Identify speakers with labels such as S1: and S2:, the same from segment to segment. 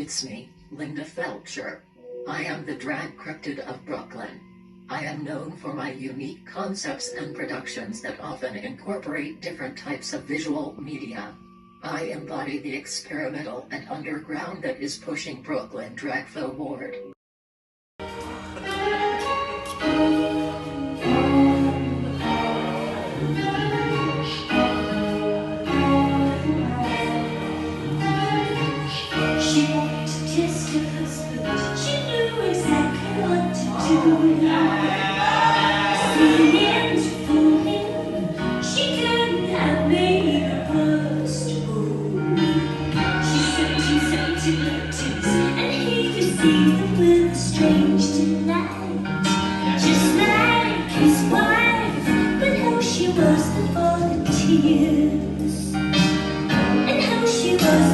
S1: It's me, Linda Felcher. I am the drag cryptid of Brooklyn. I am known for my unique concepts and productions that often incorporate different types of visual media. I embody the experimental and underground that is pushing Brooklyn drag forward.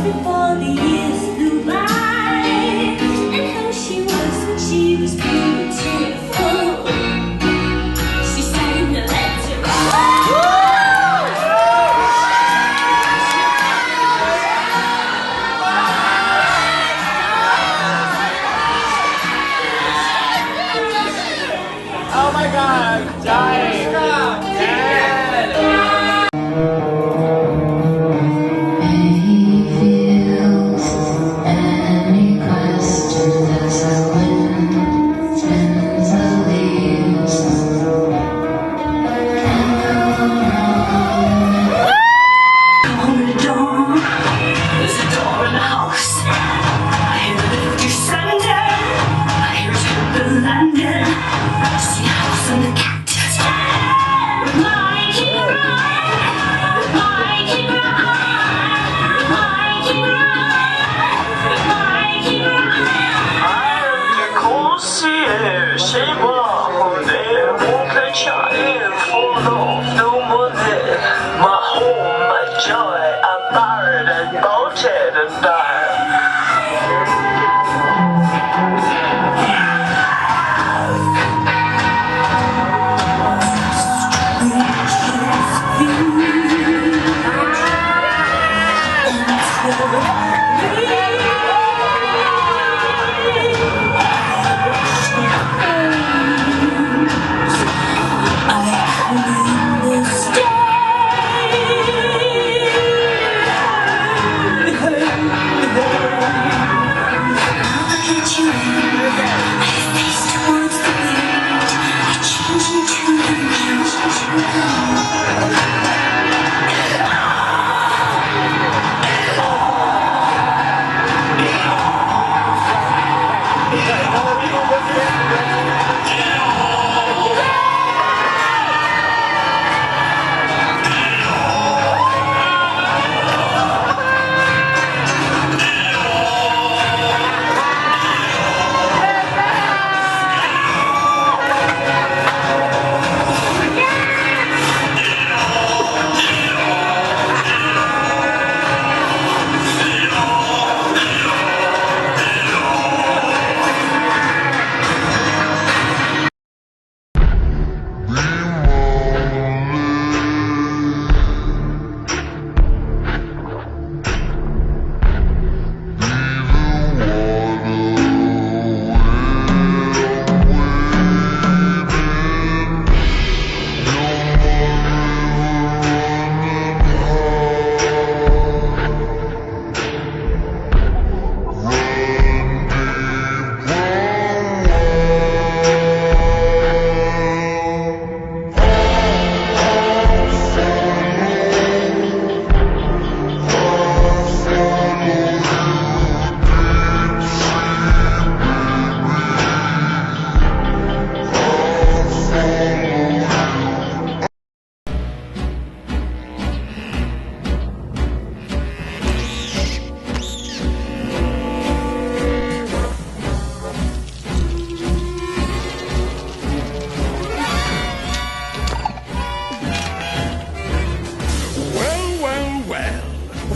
S2: Before the years flew by, and how she was when she was beautiful. She sang the letter.
S3: Oh my God, I'm dying.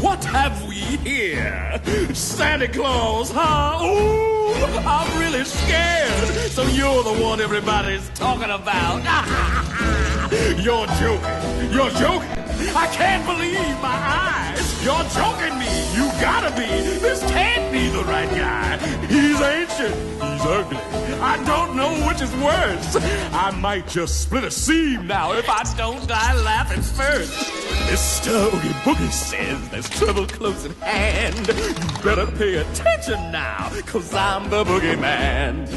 S4: What have we here? Santa Claus, huh? Ooh, I'm really scared. So you're the one everybody's talking about. You're joking. You're joking. I can't believe my eyes. You're joking me. You gotta be. This can't be the right guy. He's ancient. He's ugly. I don't know which is worse. I might just split a seam now if I don't die laughing first. Mr. Oogie Boogie says there's trouble close at hand. You better pay attention now, 'cause I'm the boogeyman.